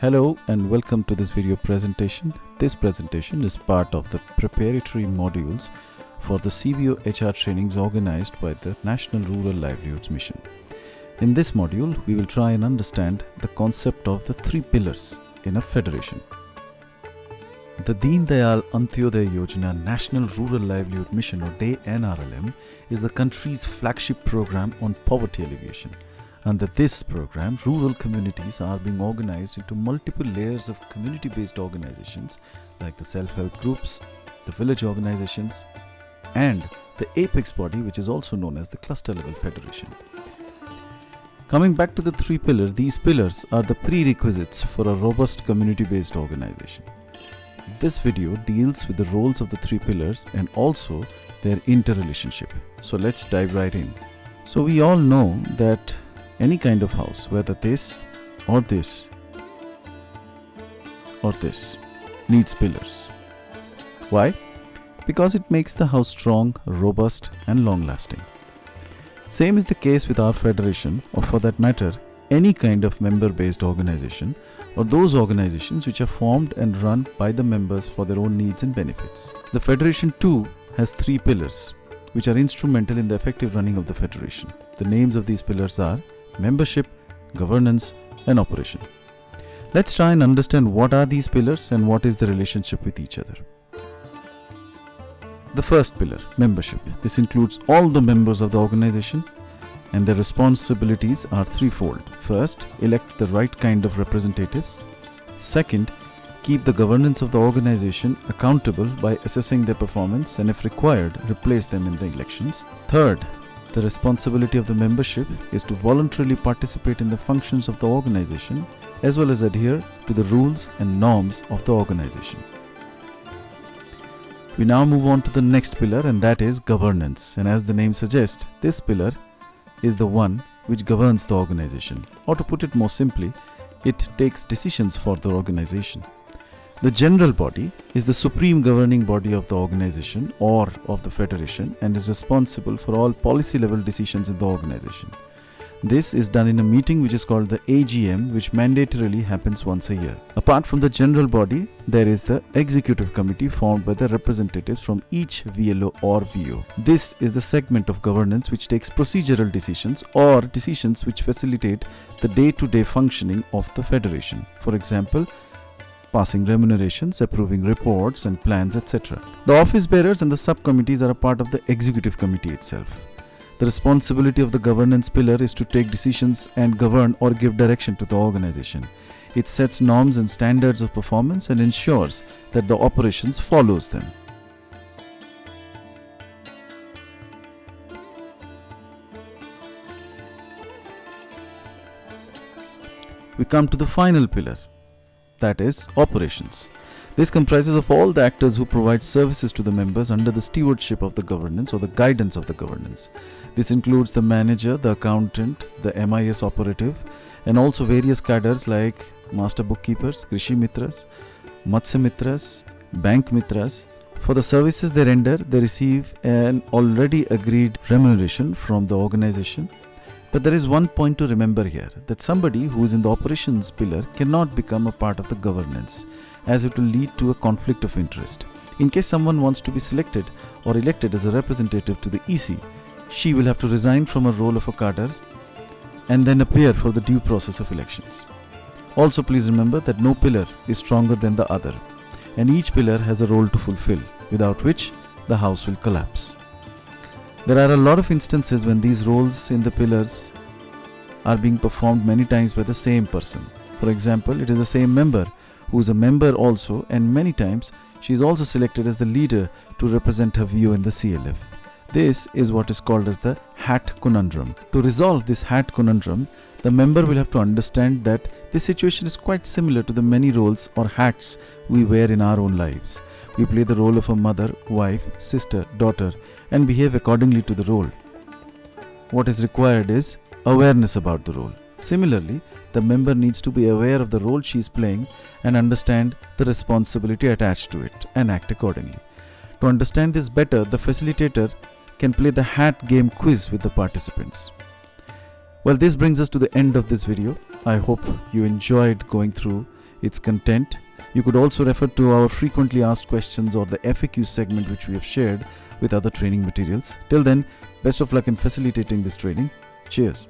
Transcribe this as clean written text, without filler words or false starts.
Hello and welcome to this video presentation. This presentation is part of the preparatory modules for the CBO HR trainings organized by the National Rural Livelihoods Mission. In this module, we will try and understand the concept of the three pillars in a federation. The Deen Dayal Antyodaya Yojana National Rural Livelihood Mission, or NRLM, is the country's flagship program on poverty alleviation. Under this program, rural communities are being organized into multiple layers of community-based organizations like the self-help groups, the village organizations, and the apex body, which is also known as the cluster level federation. Coming back to the three pillars, these pillars are the prerequisites for a robust community-based organization. This video deals with the roles of the three pillars and also their interrelationship. So let's dive right in. So we all know that any kind of house, whether this or this or this, needs pillars. Why? Because it makes the house strong, robust and long-lasting. Same is the case with our federation, or for that matter, any kind of member-based organization, or those organizations which are formed and run by the members for their own needs and benefits. The federation too has three pillars, which are instrumental in the effective running of the federation. The names of these pillars are membership, governance and operation. Let's try and understand what are these pillars and what is the relationship with each other. The first pillar, membership. This includes all the members of the organization, and their responsibilities are threefold. First, elect the right kind of representatives. Second, keep the governance of the organization accountable by assessing their performance and, if required, replace them in the elections. Third, the responsibility of the membership is to voluntarily participate in the functions of the organization as well as adhere to the rules and norms of the organization. We now move on to the next pillar, and that is governance. And as the name suggests, this pillar is the one which governs the organization. Or to put it more simply, it takes decisions for the organization. The general body is the supreme governing body of the organization or of the federation and is responsible for all policy level decisions in the organization. This is done in a meeting which is called the AGM, which mandatorily happens once a year. Apart from the general body, there is the executive committee formed by the representatives from each VLO or VO. This is the segment of governance which takes procedural decisions or decisions which facilitate the day-to-day functioning of the federation. For example, passing remunerations, approving reports and plans, etc. The office bearers and the subcommittees are a part of the executive committee itself. The responsibility of the governance pillar is to take decisions and govern or give direction to the organization. It sets norms and standards of performance and ensures that the operations follows them. We come to the final pillar, that is operations. This comprises of all the actors who provide services to the members under the stewardship of the governance or the guidance of the governance. This includes the manager, the accountant, the MIS operative, and also various cadres like master bookkeepers, Krishi Mitras, Matsya Mitras, Bank Mitras. For the services they render, they receive an already agreed remuneration from the organization. But there is one point to remember here, that somebody who is in the operations pillar cannot become a part of the governance, as it will lead to a conflict of interest. In case someone wants to be selected or elected as a representative to the EC, she will have to resign from her role of a cadre and then appear for the due process of elections. Also, please remember that no pillar is stronger than the other, and each pillar has a role to fulfill, without which the house will collapse. There are a lot of instances when these roles in the pillars are being performed many times by the same person. For example, it is the same member who is a member also, and many times she is also selected as the leader to represent her VO in the CLF. This is what is called as the hat conundrum. To resolve this hat conundrum, the member will have to understand that this situation is quite similar to the many roles or hats we wear in our own lives. We play the role of a mother, wife, sister, daughter, and behave accordingly to the role. What is required is awareness about the role. Similarly, the member needs to be aware of the role she is playing and understand the responsibility attached to it and act accordingly. To understand this better, the facilitator can play the hat game quiz with the participants. Well, this brings us to the end of this video. I hope you enjoyed going through its content. You could also refer to our frequently asked questions or the FAQ segment which we have shared with other training materials. Till then, best of luck in facilitating this training. Cheers.